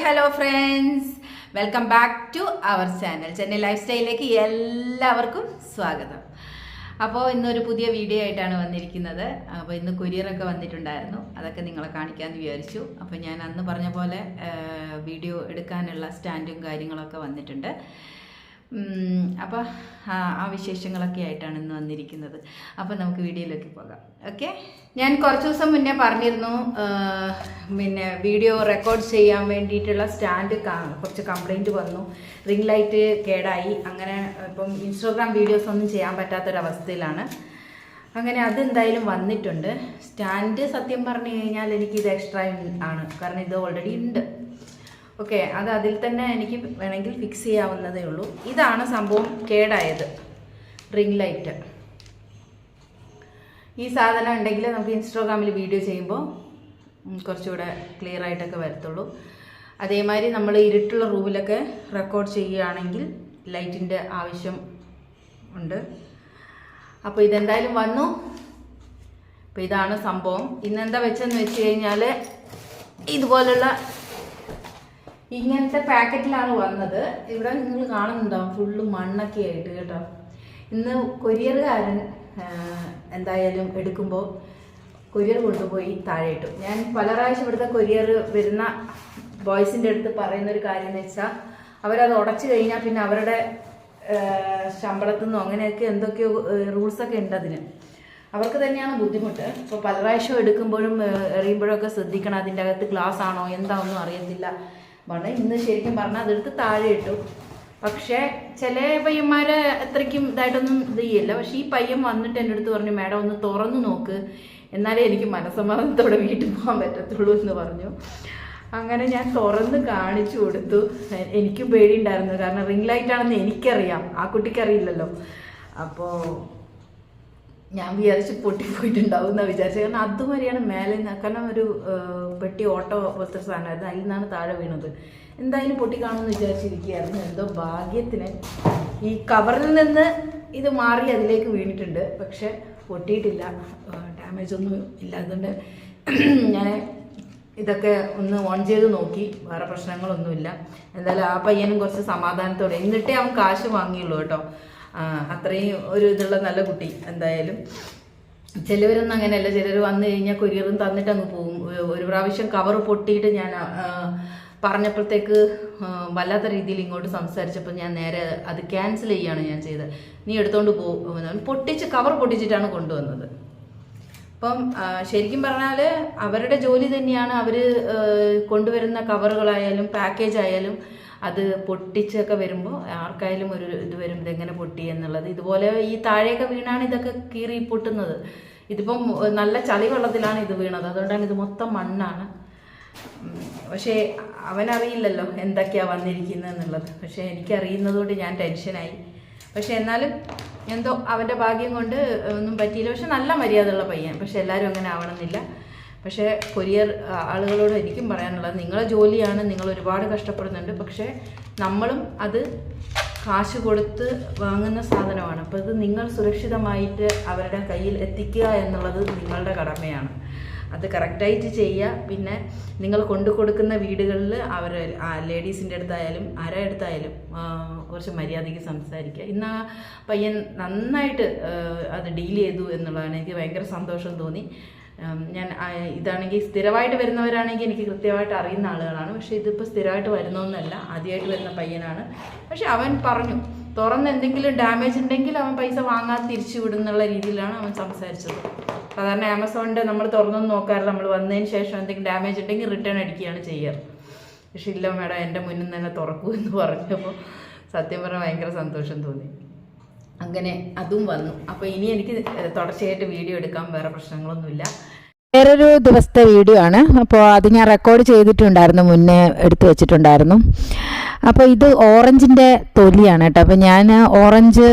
Hello friends, welcome back to our channel. Chennai life സ്റ്റൈലിലേക്ക് എല്ലാവർക്കും സ്വാഗതം. അപ്പോൾ ഇന്നൊരു പുതിയ വീഡിയോ ആയിട്ടാണ് വന്നിരിക്കുന്നത്. അപ്പോൾ ഇന്ന് കൊറിയറൊക്കെ വന്നിട്ടുണ്ടായിരുന്നു, അതൊക്കെ നിങ്ങളെ കാണിക്കാമെന്ന് വിചാരിച്ചു. അപ്പോൾ ഞാൻ അന്ന് പറഞ്ഞ പോലെ വീഡിയോ എടുക്കാനുള്ള സ്റ്റാൻഡും കാര്യങ്ങളൊക്കെ വന്നിട്ടുണ്ട്. അപ്പോൾ ആ വിശേഷങ്ങളൊക്കെ ആയിട്ടാണ് ഇന്ന് വന്നിരിക്കുന്നത്. അപ്പോൾ നമുക്ക് വീഡിയോയിലേക്ക് പോകാം. ഓക്കെ, ഞാൻ കുറച്ച് ദിവസം മുന്നേ പറഞ്ഞിരുന്നു, പിന്നെ വീഡിയോ റെക്കോർഡ് ചെയ്യാൻ വേണ്ടിയിട്ടുള്ള സ്റ്റാൻഡ് കുറച്ച് കംപ്ലൈൻറ്റ് വന്നു, റിംഗ് ലൈറ്റ് കേടായി. അങ്ങനെ ഇപ്പം ഇൻസ്റ്റാഗ്രാം വീഡിയോസ് ഒന്നും ചെയ്യാൻ പറ്റാത്തൊരവസ്ഥയിലാണ്. അങ്ങനെ അതെന്തായാലും വന്നിട്ടുണ്ട്. സ്റ്റാൻഡ് സത്യം പറഞ്ഞു കഴിഞ്ഞാൽ എനിക്കിത് എക്സ്ട്രാ ആണ്, കാരണം ഇത് ഓൾറെഡി ഉണ്ട്. ഓക്കെ, അത് അതിൽ തന്നെ എനിക്ക് വേണമെങ്കിൽ ഫിക്സ് ചെയ്യാവുന്നതേ ഉള്ളൂ. ഇതാണ് സംഭവം കേടായത്, റിംഗ് ലൈറ്റ്. ഈ സാധനം ഉണ്ടെങ്കിൽ നമുക്ക് ഇൻസ്റ്റാഗ്രാമിൽ വീഡിയോ ചെയ്യുമ്പോൾ കുറച്ചുകൂടെ ക്ലിയർ ആയിട്ടൊക്കെ വരത്തുള്ളൂ. അതേമാതിരി നമ്മൾ ഇരുട്ടുള്ള റൂമിലൊക്കെ റെക്കോർഡ് ചെയ്യുകയാണെങ്കിൽ ലൈറ്റിൻ്റെ ആവശ്യം ഉണ്ട്. അപ്പോൾ ഇതെന്തായാലും വന്നു. അപ്പോൾ ഇതാണ് സംഭവം. ഇന്നെന്താ വെച്ചെന്ന് വെച്ച് കഴിഞ്ഞാൽ ഇതുപോലുള്ള ഇങ്ങനത്തെ പാക്കറ്റിലാണ് വന്നത്. ഇവിടെ നിങ്ങൾ കാണുന്നുണ്ടാവും ഫുള്ള് മണ്ണൊക്കെ ആയിട്ട് കേട്ടോ. ഇന്ന് കൊറിയറുകാരൻ എന്തായാലും എടുക്കുമ്പോൾ കൊറിയർ കൊണ്ടുപോയി താഴെ ഇട്ടു. ഞാൻ പല പ്രാവശ്യം ഇവിടുത്തെ കൊറിയർ വരുന്ന ബോയ്സിൻ്റെ അടുത്ത് പറയുന്നൊരു കാര്യം എന്ന് വെച്ചാൽ, അവരത് ഉടച്ചു കഴിഞ്ഞാൽ പിന്നെ അവരുടെ ശമ്പളത്തിൽ നിന്നോ അങ്ങനെയൊക്കെ എന്തൊക്കെയോ റൂൾസൊക്കെ ഉണ്ട് അതിന്. അവർക്ക് തന്നെയാണ് ബുദ്ധിമുട്ട്. ഇപ്പോൾ പല പ്രാവശ്യം എടുക്കുമ്പോഴും എറിയുമ്പോഴൊക്കെ ശ്രദ്ധിക്കണം, അതിൻ്റെ അകത്ത് ഗ്ലാസ് ആണോ എന്താണെന്നും അറിയത്തില്ല. ഇന്ന് ശരിക്കും പറഞ്ഞാൽ അതെടുത്ത് താഴെ ഇട്ടു. പക്ഷേ ചില പയ്യന്മാർ അത്രയ്ക്കും ഇതായിട്ടൊന്നും ഇത് ചെയ്യില്ല. പക്ഷേ ഈ പയ്യൻ വന്നിട്ട് എൻ്റെ അടുത്ത് പറഞ്ഞു, മാഡം ഒന്ന് തുറന്നു നോക്ക്, എന്നാലേ എനിക്ക് മനസ്സമാധാനത്തോടെ വീട്ടിൽ പോകാൻ പറ്റത്തുള്ളൂ എന്ന് പറഞ്ഞു. അങ്ങനെ ഞാൻ തുറന്ന് കാണിച്ചു കൊടുത്തു. എനിക്കും പേടിയുണ്ടായിരുന്നു, കാരണം റിംഗ് ലൈറ്റാണെന്ന് എനിക്കറിയാം, ആ കുട്ടിക്കറിയില്ലല്ലോ. അപ്പോൾ ഞാൻ വിചാരിച്ച് പൊട്ടിപ്പോയിട്ടുണ്ടാവും എന്നാണ് വിചാരിച്ചത്. കാരണം അതുവരെയാണ് മേലെ നിന്ന്, കാരണം ഒരു പെട്ടി ഓട്ടോ പോലത്തെ സാധനമായിരുന്നു, അതിൽ നിന്നാണ് താഴെ വീണത്. എന്തായാലും പൊട്ടി കാണുമെന്ന് വിചാരിച്ചിരിക്കുകയായിരുന്നു. എന്തോ ഭാഗ്യത്തിന് ഈ കവറിൽ നിന്ന് ഇത് മാറി അതിലേക്ക് വീണിട്ടുണ്ട്, പക്ഷെ പൊട്ടിയിട്ടില്ല, ഡാമേജ് ഒന്നും ഇല്ല. അതുകൊണ്ട് ഞാൻ ഇതൊക്കെ ഒന്ന് ഓൺ ചെയ്ത് നോക്കി, വേറെ പ്രശ്നങ്ങളൊന്നുമില്ല. എന്തായാലും ആ പയ്യനും കുറച്ച് സമാധാനത്തോടെ, എന്നിട്ടേ അവൻ കാശ് വാങ്ങിയുള്ളൂ കേട്ടോ. അത്രയും ഒരു ഇതുള്ള നല്ല കുട്ടി. എന്തായാലും ചിലവരൊന്നും അങ്ങനെയല്ല, ചിലർ വന്നു കഴിഞ്ഞാൽ കൊറിയറും തന്നിട്ട് അങ്ങ് പോകും. ഒരു പ്രാവശ്യം കവർ പൊട്ടിയിട്ട് ഞാൻ പറഞ്ഞപ്പോഴത്തേക്ക് വല്ലാത്ത രീതിയിൽ ഇങ്ങോട്ട് സംസാരിച്ചപ്പോൾ ഞാൻ നേരെ അത് ക്യാൻസൽ ചെയ്യുകയാണ് ഞാൻ ചെയ്തത്. നീ എടുത്തോണ്ട് പോകും, പൊട്ടിച്ച് കവർ പൊട്ടിച്ചിട്ടാണ് കൊണ്ടുവന്നത്. അപ്പം ശരിക്കും പറഞ്ഞാൽ അവരുടെ ജോലി തന്നെയാണ്. അവർ കൊണ്ടുവരുന്ന കവറുകളായാലും പാക്കേജ് ആയാലും അത് പൊട്ടിച്ചൊക്കെ വരുമ്പോൾ ആർക്കായാലും ഒരു ഇത് വരും, ഇതെങ്ങനെ പൊട്ടി എന്നുള്ളത്. ഇതുപോലെ ഈ താഴെയൊക്കെ വീണാണ് ഇതൊക്കെ കീറി പൊട്ടുന്നത്. ഇതിപ്പം നല്ല ചളി വെള്ളത്തിലാണ് ഇത് വീണത്, അതുകൊണ്ടാണ് ഇത് മൊത്തം മണ്ണാണ്. പക്ഷേ അവനറിയില്ലല്ലോ എന്തൊക്കെയാണ് വന്നിരിക്കുന്നത് എന്നുള്ളത്. പക്ഷേ എനിക്കറിയുന്നതുകൊണ്ട് ഞാൻ ടെൻഷനായി. പക്ഷെ എന്നാലും എന്തോ അവൻ്റെ ഭാഗ്യം കൊണ്ട് ഒന്നും പറ്റിയില്ല. പക്ഷെ നല്ല മര്യാദയുള്ള പയ്യൻ. പക്ഷെ എല്ലാവരും അങ്ങനെ ആവണമെന്നില്ല. പക്ഷേ കൊറിയർ ആളുകളോട് എനിക്കും പറയാനുള്ളത്, നിങ്ങളെ ജോലിയാണ്, നിങ്ങൾ ഒരുപാട് കഷ്ടപ്പെടുന്നുണ്ട്. പക്ഷേ നമ്മളും അത് കാശ് കൊടുത്ത് വാങ്ങുന്ന സാധനമാണ്. അപ്പോൾ ഇത് നിങ്ങൾ സുരക്ഷിതമായിട്ട് അവരുടെ കയ്യിൽ എത്തിക്കുക എന്നുള്ളത് നിങ്ങളുടെ കടമയാണ്. അത് കറക്റ്റായിട്ട് ചെയ്യുക. പിന്നെ നിങ്ങൾ കൊണ്ടു കൊടുക്കുന്ന വീടുകളിൽ അവർ ലേഡീസിൻ്റെ അടുത്തായാലും ആരുടെ അടുത്തായാലും കുറച്ച് മര്യാദയ്ക്ക് സംസാരിക്കുക. ഇന്ന് ആ പയ്യൻ നന്നായിട്ട് അത് ഡീൽ ചെയ്തു എന്നുള്ളതാണ്. എനിക്ക് ഭയങ്കര സന്തോഷം തോന്നി. ഞാൻ ഇതാണെങ്കിൽ സ്ഥിരമായിട്ട് വരുന്നവരാണെങ്കിൽ എനിക്ക് കൃത്യമായിട്ട് അറിയുന്ന ആളുകളാണ്. പക്ഷേ ഇതിപ്പോൾ സ്ഥിരമായിട്ട് വരുന്നൊന്നുമല്ല, ആദ്യമായിട്ട് വരുന്ന പയ്യനാണ്. പക്ഷെ അവൻ പറഞ്ഞു, തുറന്ന് എന്തെങ്കിലും ഡാമേജ് ഉണ്ടെങ്കിൽ അവൻ പൈസ വാങ്ങാതെ തിരിച്ചു വിടുന്നുള്ള രീതിയിലാണ് അവൻ സംസാരിച്ചത്. സാധാരണ ആമസോണിൻ്റെ നമ്മൾ തുറന്നൊന്നും നോക്കാറില്ല, നമ്മൾ വന്നതിന് ശേഷം എന്തെങ്കിലും ഡാമേജ് ഉണ്ടെങ്കിൽ റിട്ടേൺ അടിക്കുകയാണ് ചെയ്യാറ്. പക്ഷെ ഇല്ല മാഡം, എൻ്റെ മുന്നിൽ തന്നെ തുറക്കൂ എന്ന് പറഞ്ഞപ്പോൾ സത്യം പറഞ്ഞാൽ ഭയങ്കര സന്തോഷം തോന്നി. അങ്ങനെ അതും വന്നു. അപ്പോൾ ഇനി എനിക്ക് തുടർച്ചയായിട്ട് വീഡിയോ എടുക്കാം, വേറെ പ്രശ്നങ്ങളൊന്നുമില്ല. വേറൊരു ദിവസത്തെ വീഡിയോ ആണ്. അപ്പോൾ അത് ഞാൻ റെക്കോർഡ് ചെയ്തിട്ടുണ്ടായിരുന്നു, മുന്നേ എടുത്തു വെച്ചിട്ടുണ്ടായിരുന്നു. അപ്പോൾ ഇത് ഓറഞ്ചിൻ്റെ തൊലിയാണ് കേട്ടോ. അപ്പോൾ ഞാൻ ഓറഞ്ച്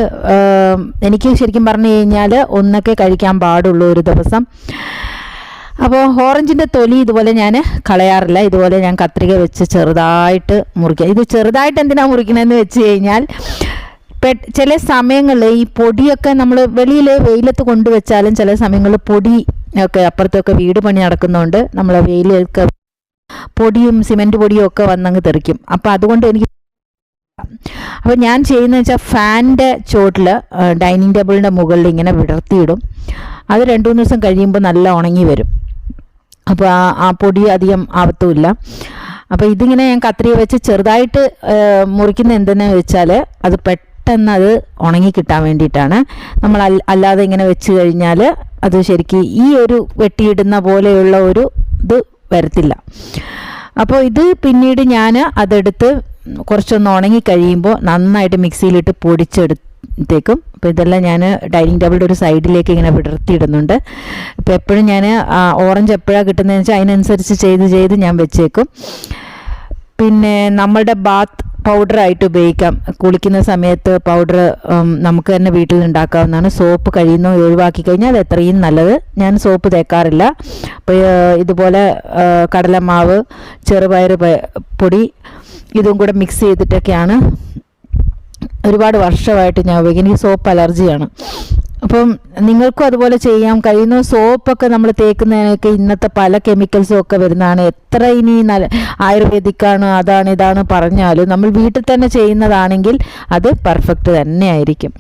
എനിക്ക് ശരിക്കും പറഞ്ഞു കഴിഞ്ഞാൽ ഒന്നൊക്കെ കഴിക്കാൻ പാടുള്ളൂ ഒരു ദിവസം. അപ്പോൾ ഓറഞ്ചിൻ്റെ തൊലി ഇതുപോലെ ഞാൻ കളയാറില്ല. ഇതുപോലെ ഞാൻ കത്രിക വെച്ച് ചെറുതായിട്ട് മുറിക്കുക. ഇത് ചെറുതായിട്ട് എന്തിനാണ് മുറിക്കണമെന്ന് വെച്ച് കഴിഞ്ഞാൽ, ചില സമയങ്ങളിൽ ഈ പൊടിയൊക്കെ നമ്മൾ വെളിയിൽ വെയിലത്ത് കൊണ്ടുവച്ചാലും ചില സമയങ്ങളിൽ പൊടി ഒക്കെ അപ്പുറത്തൊക്കെ വീട് പണി നടക്കുന്നതുകൊണ്ട് നമ്മൾ വെയിലൊക്കെ പൊടിയും സിമെൻറ്റ് പൊടിയും ഒക്കെ വന്നങ്ങ് തെറിക്കും. അപ്പോൾ അതുകൊണ്ട് എനിക്ക് അപ്പോൾ ഞാൻ ചെയ്യുന്നത് വെച്ചാൽ ഫാനിൻ്റെ ചോട്ടിൽ ഡൈനിങ് ടേബിളിൻ്റെ മുകളിൽ ഇങ്ങനെ വിടർത്തിയിടും. അത് 2-3 ദിവസം കഴിയുമ്പോൾ നല്ല ഉണങ്ങി വരും. അപ്പോൾ ആ പൊടി അധികം ആവത്തുമില്ല. അപ്പോൾ ഇതിങ്ങനെ ഞാൻ കത്രിക വെച്ച് ചെറുതായിട്ട് മുറിക്കുന്ന എന്തെന്ന് വെച്ചാൽ അത് പെട്ടെന്ന് അത് ഉണങ്ങി കിട്ടാൻ വേണ്ടിയിട്ടാണ്. നമ്മൾ അല്ലാതെ ഇങ്ങനെ വെച്ച് കഴിഞ്ഞാൽ അത് ശരിക്കും ഈ ഒരു വെട്ടിയിടുന്ന പോലെയുള്ള ഒരു ഇത് വരത്തില്ല. അപ്പോൾ ഇത് പിന്നീട് ഞാൻ അതെടുത്ത് കുറച്ചൊന്ന് ഉണങ്ങി കഴിയുമ്പോൾ നന്നായിട്ട് മിക്സിയിലിട്ട് പൊടിച്ചെടുത്തേക്കും. അപ്പോൾ ഇതെല്ലാം ഞാൻ ഡൈനിങ് ടേബിളിൻ്റെ ഒരു സൈഡിലേക്ക് ഇങ്ങനെ വിടർത്തിയിടുന്നുണ്ട്. അപ്പോൾ എപ്പോഴും ഞാൻ ഓറഞ്ച് എപ്പോഴാണ് കിട്ടുന്നതെന്ന് വെച്ചാൽ അതിനനുസരിച്ച് ചെയ്ത് ഞാൻ വെച്ചേക്കും. പിന്നെ നമ്മളുടെ ബാത്ത് പൗഡറായിട്ട് ഉപയോഗിക്കാം. കുളിക്കുന്ന സമയത്ത് പൗഡർ നമുക്ക് തന്നെ വീട്ടിൽ ഉണ്ടാക്കാവുന്നതാണ്. സോപ്പ് കഴിയുന്ന ഒഴിവാക്കി കഴിഞ്ഞാൽ അത് എത്രയും നല്ലത്. ഞാൻ സോപ്പ് തേക്കാറില്ല. അപ്പോൾ ഇതുപോലെ കടലമാവ്, ചെറുപയർ പൊടി ഇതും കൂടെ മിക്സ് ചെയ്തിട്ടൊക്കെയാണ് ഒരുപാട് വർഷമായിട്ട് ഞാൻ ഉപയോഗിക്കും. എനിക്ക് സോപ്പ് അലർജിയാണ്. അപ്പം നിങ്ങൾക്കും അതുപോലെ ചെയ്യാൻ കഴിയുന്ന സോപ്പൊക്കെ നമ്മൾ തേക്കുന്നതിനൊക്കെ ഇന്നത്തെ പല കെമിക്കൽസും ഒക്കെ വരുന്നതാണ്. എത്ര ഇനി നല്ല ആയുർവേദിക്കാണ് അതാണ് ഇതാണ് പറഞ്ഞാലും നമ്മൾ വീട്ടിൽ തന്നെ ചെയ്യുന്നതാണെങ്കിൽ അത് പെർഫെക്റ്റ് തന്നെ ആയിരിക്കും.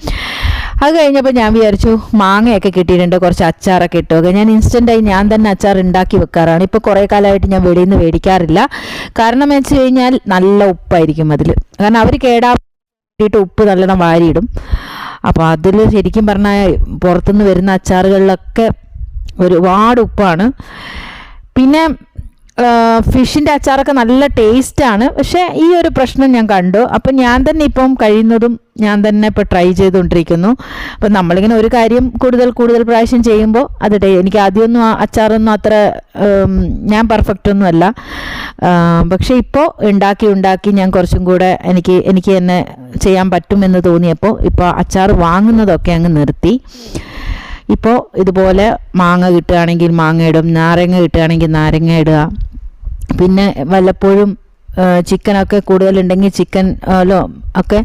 അത് കഴിഞ്ഞപ്പോൾ ഞാൻ വിചാരിച്ചു മാങ്ങയൊക്കെ കിട്ടിയിട്ടുണ്ട്, കുറച്ച് അച്ചാറൊക്കെ ഇട്ടുക. ഞാൻ ഇൻസ്റ്റൻ്റായി ഞാൻ തന്നെ അച്ചാർ ഉണ്ടാക്കി വെക്കാറാണ്. ഇപ്പോൾ കുറേ കാലമായിട്ട് ഞാൻ വെളിയിൽ നിന്ന് മേടിക്കാറില്ല. കാരണം എന്ന് വെച്ച് കഴിഞ്ഞാൽ നല്ല ഉപ്പായിരിക്കും അതിൽ. കാരണം അവർ കേടാൻ വേണ്ടിയിട്ട് ഉപ്പ് നല്ലോണം വാരിയിടും. അപ്പോൾ അതിൽ ശരിക്കും പറഞ്ഞാൽ പുറത്തുനിന്ന് വരുന്ന അച്ചാറുകളിലൊക്കെ ഒരുപാട് ഉപ്പാണ്. പിന്നെ ഫിഷിൻ്റെ അച്ചാറൊക്കെ നല്ല ടേസ്റ്റാണ്. പക്ഷേ ഈ ഒരു പ്രശ്നം ഞാൻ കണ്ടു. അപ്പം ഞാൻ തന്നെ ഇപ്പം കഴിയുന്നതും ഞാൻ തന്നെ ഇപ്പോൾ ട്രൈ ചെയ്തുകൊണ്ടിരിക്കുന്നു. അപ്പം നമ്മളിങ്ങനെ ഒരു കാര്യം കൂടുതൽ പ്രാവശ്യം ചെയ്യുമ്പോൾ അത് എനിക്ക് ആദ്യമൊന്നും അച്ചാറൊന്നും അത്ര ഞാൻ പെർഫെക്റ്റ് ഒന്നും അല്ല. പക്ഷേ ഇപ്പോൾ ഉണ്ടാക്കി ഞാൻ കുറച്ചും കൂടെ എനിക്ക് തന്നെ ചെയ്യാൻ പറ്റുമെന്ന് തോന്നിയപ്പോൾ ഇപ്പോൾ അച്ചാർ വാങ്ങുന്നതൊക്കെ അങ്ങ് നിർത്തി. ഇപ്പോൾ ഇതുപോലെ മാങ്ങ കിട്ടുകയാണെങ്കിൽ മാങ്ങ ഇടും, നാരങ്ങ കിട്ടുകയാണെങ്കിൽ നാരങ്ങ ഇടുക. പിന്നെ വല്ലപ്പോഴും ചിക്കനൊക്കെ കൂടുതലുണ്ടെങ്കിൽ ചിക്കനിലോ ഒക്കെ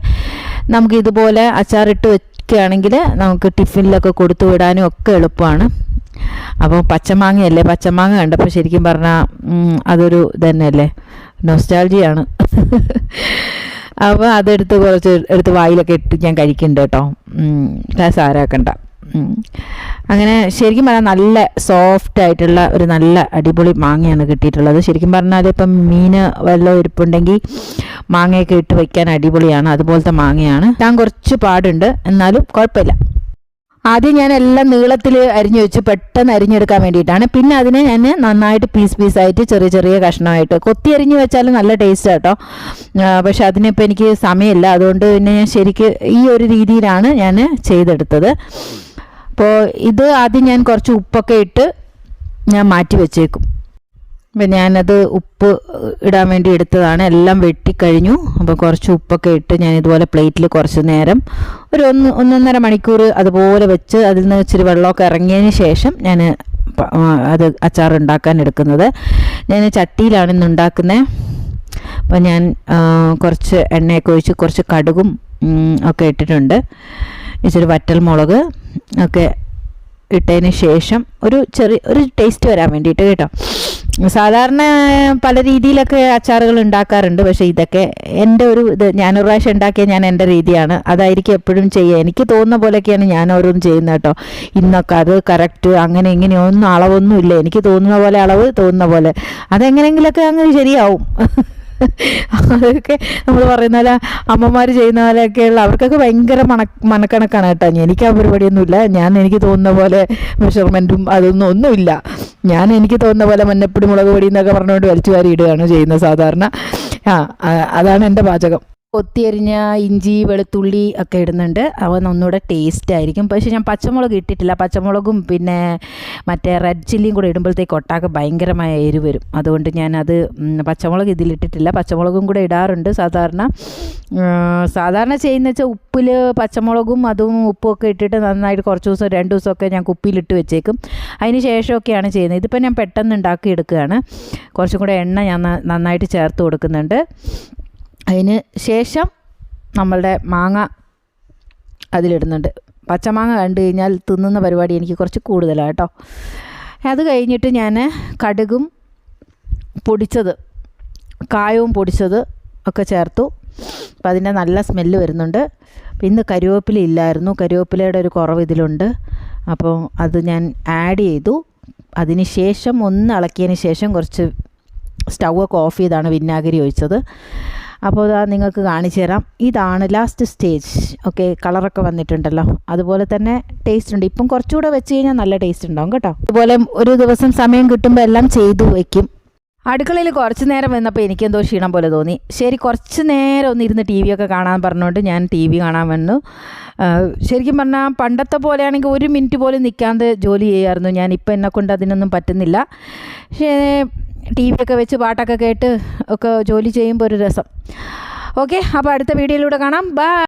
നമുക്ക് ഇതുപോലെ അച്ചാറിട്ട് വെക്കുകയാണെങ്കിൽ നമുക്ക് ടിഫിനിലൊക്കെ കൊടുത്തു വിടാനും ഒക്കെ എളുപ്പമാണ്. അപ്പോൾ പച്ചമാങ്ങയല്ലേ, പച്ചമാങ്ങ കണ്ടപ്പോൾ ശരിക്കും പറഞ്ഞാൽ അതൊരു ഇതന്നെയല്ലേ, നൊസ്റ്റാൾജിയാണ്. അപ്പോൾ അതെടുത്ത് കുറച്ച് എടുത്ത് വായിലൊക്കെ ഇട്ട് ഞാൻ കഴിക്കുന്നുണ്ട് കേട്ടോ. സാരാക്കണ്ട. അങ്ങനെ ശരിക്കും പറഞ്ഞാൽ നല്ല സോഫ്റ്റ് ആയിട്ടുള്ള ഒരു നല്ല അടിപൊളി മാങ്ങയാണ് കിട്ടിയിട്ടുള്ളത്. ശരിക്കും പറഞ്ഞാൽ ഇപ്പം മീൻ വല്ലതും ഇരിപ്പുണ്ടെങ്കിൽ മാങ്ങയൊക്കെ ഇട്ട് വയ്ക്കാൻ അടിപൊളിയാണ്. അതുപോലത്തെ മാങ്ങയാണ്. ഞാൻ കുറച്ച് പാടുണ്ട്, എന്നാലും കുഴപ്പമില്ല. ആദ്യം ഞാൻ എല്ലാം നീളത്തിൽ അരിഞ്ഞു വെച്ച് പെട്ടെന്ന് അരിഞ്ഞെടുക്കാൻ വേണ്ടിയിട്ടാണ്. പിന്നെ അതിനെ ഞാൻ നന്നായിട്ട് പീസായിട്ട് ചെറിയ കഷ്ണമായിട്ട് കൊത്തി അരിഞ്ഞു വെച്ചാൽ നല്ല ടേസ്റ്റ് കേട്ടോ. പക്ഷെ അതിനിപ്പോൾ എനിക്ക് സമയമില്ല. അതുകൊണ്ട് പിന്നെ ഞാൻ ശരിക്ക് ഈ ഒരു രീതിയിലാണ് ഞാൻ ചെയ്തെടുത്തത്. അപ്പോൾ ഇത് ആദ്യം ഞാൻ കുറച്ച് ഉപ്പൊക്കെ ഇട്ട് ഞാൻ മാറ്റി വെച്ചേക്കും. അപ്പം ഞാനത് ഉപ്പ് ഇടാൻ വേണ്ടി എടുത്തതാണ്. എല്ലാം വെട്ടിക്കഴിഞ്ഞു. അപ്പോൾ കുറച്ച് ഉപ്പൊക്കെ ഇട്ട് ഞാൻ ഇതുപോലെ പ്ലേറ്റിൽ കുറച്ച് നേരം ഒരു 1.5 മണിക്കൂർ അതുപോലെ വെച്ച് അതിൽ നിന്ന് ഇച്ചിരി വെള്ളമൊക്കെ ഇറങ്ങിയതിന് ശേഷം ഞാൻ അത് അച്ചാർ ഉണ്ടാക്കാൻ എടുക്കുന്നത്. ഞാൻ ചട്ടിയിലാണ് ഇന്ന് ഉണ്ടാക്കുന്നത്. അപ്പോൾ ഞാൻ കുറച്ച് എണ്ണയൊക്കെ ഒഴിച്ച് കുറച്ച് കടുകും ഒക്കെ ഇട്ടിട്ടുണ്ട്. ഇച്ചിരി വറ്റൽമുളക് ഒക്കെ ഇട്ടതിന് ശേഷം ഒരു ടേസ്റ്റ് വരാൻ വേണ്ടിയിട്ട് കേട്ടോ. സാധാരണ പല രീതിയിലൊക്കെ അച്ചാറുകൾ ഉണ്ടാക്കാറുണ്ട്. പക്ഷേ ഇതൊക്കെ എൻ്റെ ഞാനൊരു പ്രാവശ്യം ഉണ്ടാക്കിയ ഞാൻ എൻ്റെ രീതിയാണ്. അതായിരിക്കും എപ്പോഴും ചെയ്യുക. എനിക്ക് തോന്നുന്ന പോലെയൊക്കെയാണ് ഞാൻ ഓരോന്നും ചെയ്യുന്നത് കേട്ടോ. ഇന്നൊക്കെ അത് കറക്റ്റ് അങ്ങനെ ഇങ്ങനെയൊന്നും അളവൊന്നും ഇല്ല. എനിക്ക് തോന്നുന്ന പോലെ അളവ് തോന്നുന്ന പോലെ അതെങ്ങനെയെങ്കിലൊക്കെ അങ്ങ് ശരിയാവും. അതൊക്കെ നമ്മൾ പറയുന്ന പോലെ അമ്മമാർ ചെയ്യുന്ന പോലെയൊക്കെയുള്ള അവർക്കൊക്കെ ഭയങ്കര മനക്കണക്കാണ് കേട്ടോ. എനിക്ക് ആ പരിപാടിയൊന്നുമില്ല. എനിക്ക് തോന്നുന്ന പോലെ മെഷർമെൻറ്റും ഒന്നുമില്ല. എനിക്ക് തോന്നുന്ന പോലെ മഞ്ഞപ്പൊടി മുളക് പൊടി എന്നൊക്കെ പറഞ്ഞുകൊണ്ട് വലിച്ചു വാരി ഇടുകയാണ് ചെയ്യുന്നത് സാധാരണ. അതാണ് എൻ്റെ പാചകം. കൊത്തിയരിഞ്ഞ ഇഞ്ചി വെളുത്തുള്ളി ഒക്കെ ഇടുന്നുണ്ട്. അവ ഒന്നുകൂടെ ടേസ്റ്റ് ആയിരിക്കും. പക്ഷേ ഞാൻ പച്ചമുളക് ഇട്ടിട്ടില്ല. പച്ചമുളകും പിന്നെ മറ്റേ റെഡ് ചില്ലിയും കൂടെ ഇടുമ്പോഴത്തേക്ക് ഒട്ടാക്ക് ഭയങ്കരമായ എരിവ് വരും. അതുകൊണ്ട് ഞാനത് പച്ചമുളക് ഇതിലിട്ടിട്ടില്ല. പച്ചമുളകും കൂടെ ഇടാറുണ്ട് സാധാരണ ചെയ്യുന്ന വെച്ചാൽ ഉപ്പിൽ പച്ചമുളകും അതും ഉപ്പും ഒക്കെ ഇട്ടിട്ട് നന്നായിട്ട് കുറച്ച് ദിവസം 2 ദിവസമൊക്കെ ഞാൻ കുപ്പിയിലിട്ട് വെച്ചേക്കും. അതിന് ശേഷമൊക്കെയാണ് ചെയ്യുന്നത്. ഇതിപ്പോൾ ഞാൻ പെട്ടെന്ന് ഉണ്ടാക്കി എടുക്കുകയാണ്. കുറച്ചും കൂടെ എണ്ണ ഞാൻ നന്നായിട്ട് ചേർത്ത് കൊടുക്കുന്നുണ്ട്. അതിന് ശേഷം നമ്മളുടെ മാങ്ങ അതിലിടുന്നുണ്ട്. പച്ചമാങ്ങ കണ്ടു കഴിഞ്ഞാൽ തിന്നുന്ന പരിപാടി എനിക്ക് കുറച്ച് കൂടുതലാണ് കേട്ടോ. അത് കഴിഞ്ഞിട്ട് ഞാൻ കടുകും പൊടിച്ചത്, കായവും പൊടിച്ചത് ഒക്കെ ചേർത്തു. അപ്പം അതിൻ്റെ നല്ല സ്മെല്ല് വരുന്നുണ്ട്. അപ്പം ഇന്ന് കരിവേപ്പില ഇല്ലായിരുന്നു, കരിവേപ്പിലയുടെ ഒരു കുറവ് ഇതിലുണ്ട്. അപ്പോൾ അത് ഞാൻ ആഡ് ചെയ്തു. അതിന് ശേഷം ഒന്ന് ഇളക്കിയതിന് ശേഷം കുറച്ച് സ്റ്റൗവൊക്കെ ഓഫ് ചെയ്താണ് വിനാഗിരി ഒഴിച്ചത്. അപ്പോൾ അതാ നിങ്ങൾക്ക് കാണിച്ചു തരാം. ഇതാണ് ലാസ്റ്റ് സ്റ്റേജ്. ഓക്കെ, കളറൊക്കെ വന്നിട്ടുണ്ടല്ലോ, അതുപോലെ തന്നെ ടേസ്റ്റ് ഉണ്ട്. ഇപ്പം കുറച്ചുകൂടെ വെച്ച് കഴിഞ്ഞാൽ നല്ല ടേസ്റ്റ് ഉണ്ടാവും കേട്ടോ. അതുപോലെ ഒരു ദിവസം സമയം കിട്ടുമ്പോൾ എല്ലാം ചെയ്തു വയ്ക്കും. അടുക്കളയിൽ കുറച്ച് നേരം വന്നപ്പോൾ എനിക്കെന്തോ ക്ഷീണം പോലെ തോന്നി. ശരി, കുറച്ച് നേരം ഒന്ന് ഇരുന്ന് ടി വി ഒക്കെ കാണാൻ പറഞ്ഞുകൊണ്ട് ഞാൻ ടി വി കാണാൻ വന്നു. ശരിക്കും പറഞ്ഞാൽ പണ്ടത്തെ പോലെയാണെങ്കിൽ 1 മിനിറ്റ് പോലും നിൽക്കാതെ ജോലി ചെയ്യാമായിരുന്നു ഞാൻ. ഇപ്പം എന്നെക്കൊണ്ട് അതിനൊന്നും പറ്റുന്നില്ല. പക്ഷേ ടി വി ഒക്കെ വെച്ച് പാട്ടൊക്കെ കേട്ട് ഒക്കെ ജോലി ചെയ്യുമ്പോൾ ഒരു രസം. ഓക്കെ, അപ്പോൾ അടുത്ത വീഡിയോയിലൂടെ കാണാം. ബൈ.